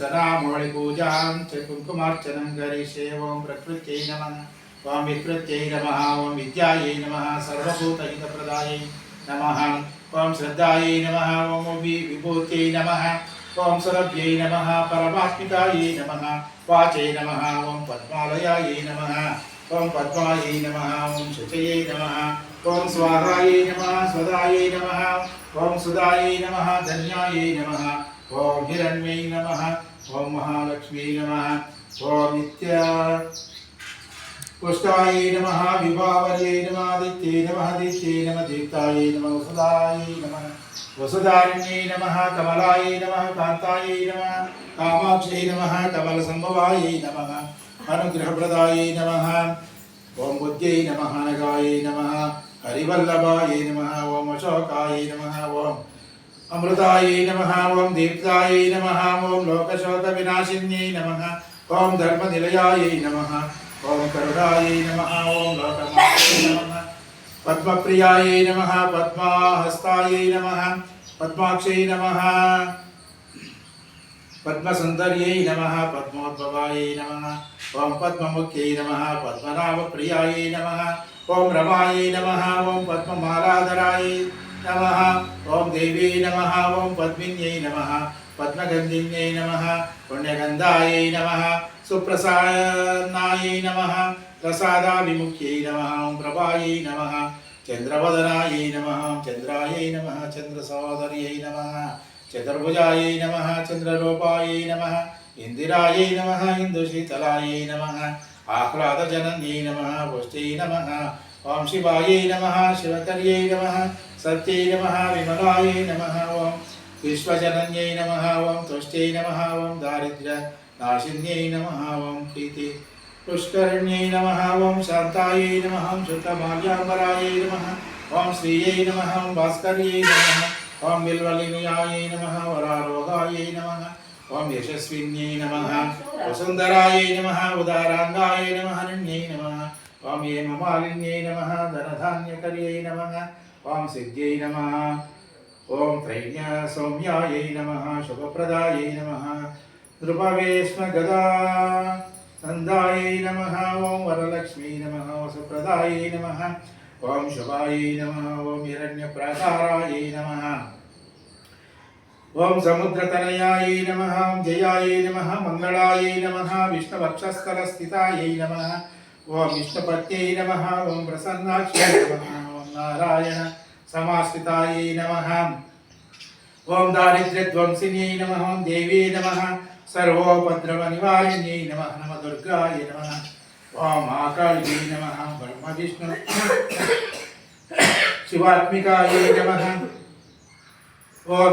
दशनामौळि पूजां च कुङ्कुमार्चनं करिष्ये। ओं प्रकृत्यै नमः, ओं विकृत्यै नमः, ओं विद्यायै नमः, सर्वभूतहितप्रदायै नमः, ओं श्रद्धायै नमः, ओं विभूत्यै नमः, ओं सुरभ्यै नमः, परमात्मिकायै नमः, वाचै नमः, ओं पद्मालयायै नमः, ओं पद्मायै नमः, ओं शुचये नमः, ओं स्वाहायै नमः, स्वदायै नमः, ओं सुदायै नमः, धन्यायै नमः, ओं हिरण्यै नमः, ओं महालक्ष्मी नमः, ओं नित्य पुष्टायै नमः, विभावर्यै नमः, दित्यै नमः, दित्यै नमः, दीप्तायै नमः, वसुधायै नमः, वसुधारिण्यै नमः, कमलायै नमः, कान्तायै नमः, कामाक्षै नमः, कमलसम्भवायै नमः, अनुग्रहप्रदायै नमः, ओं बुद्ध्यै नमः, नगायै नमः, हरिवल्लभायै नमः, ओं अशोकायै नमः, ओं अमृतायै नमः, ओं दीप्तायै नमः, ओं लोकशोकविनाशिन्यै नमः, ओं धर्मनिलयायै नमः, ओं करुणायै नमः, ओं लोकमात्रै नमः, पद्मप्रियायै नमः, पद्माहस्तायै नमः, पद्माक्षै नमः, पद्मसुन्दर्यै नमः, पद्मोद्भवायै नमः, ओं पद्ममुख्यै नमः, पद्मनाभप्रियायै नमः, ओं रमायै नमः, ओं पद्ममालाधरायै नमः, ओं देवी नमः, ओं पद्मिन्यै नमः, पद्मगन्धिन्यै नमः, पुण्यगन्धायै नमः, सुप्रसन्नायै नमः, प्रसादाभिमुख्यै नमः, ओं प्रभायै नमः, चन्द्रवदनायै नमः, चन्द्रायै नमः, चन्द्रसोदर्यै नमः, चतुर्भुजायै नमः, चन्द्ररूपायै नमः, इंदिरायै नमः, इंदुशीतलायै नमः, आह्लादजनन्यै नमः, पुष्ट्यै नमः, ओं शिवायै नमः, शिवकर्यै नमः, सत्यै नमः, विमलायै नमः, ओं विश्वजनन्यै नमः, ओं तुष्ट्यै नमः, ओं दारिद्र्यनाशिन्यै नमः, ओं प्रीति पुष्करिण्यै नमः, ओं शान्तायै नमः, ओं शुद्धमाल्याम्बरायै नमः, ओं श्रियै नमः, ओं भास्कर्यै नमः, ओं बिल्वलिनियायै नमः, वरारोगायै नमः, ओं यशस्विन्यै नमः, वसुन्धरायै नमः, उदाराङ्गायै नमः, हरिण्यै नमः, ओं हेममालिन्यै नमः, धनधान्यकर्यै नमः, ओं सिद्ध्यै नमः, ओं त्रैण्यसौम्यायै नमः, शुभप्रदायै नमः, नृपवेश्मगदा नन्दायै नमः, ओं वरलक्ष्मी नमः, वसुप्रदायै नमः, ओं शुभायै नमः, ओं हिरण्यप्राकारायै नमः, ओं समुद्रतनयायै नमः, ओं जयायै नमः, मङ्गलायै नमः, विष्णुवक्षस्थलस्थितायै नमः, ओं विष्णुपत्न्यै नमः, ओं प्रसन्नाक्ष्यै नमः, ओं नारायण समाश्रितायै नमः, ओं दारिद्र्यध्वंसिन्यै नमः, ओं देवी नमः, सर्वोपद्रवनिवारिण्यै नमः, नमः दुर्गायै नमः, ओं महाकाल्यै नमः, ब्रह्मविष्णु शिवात्मिकायै नमः, ओं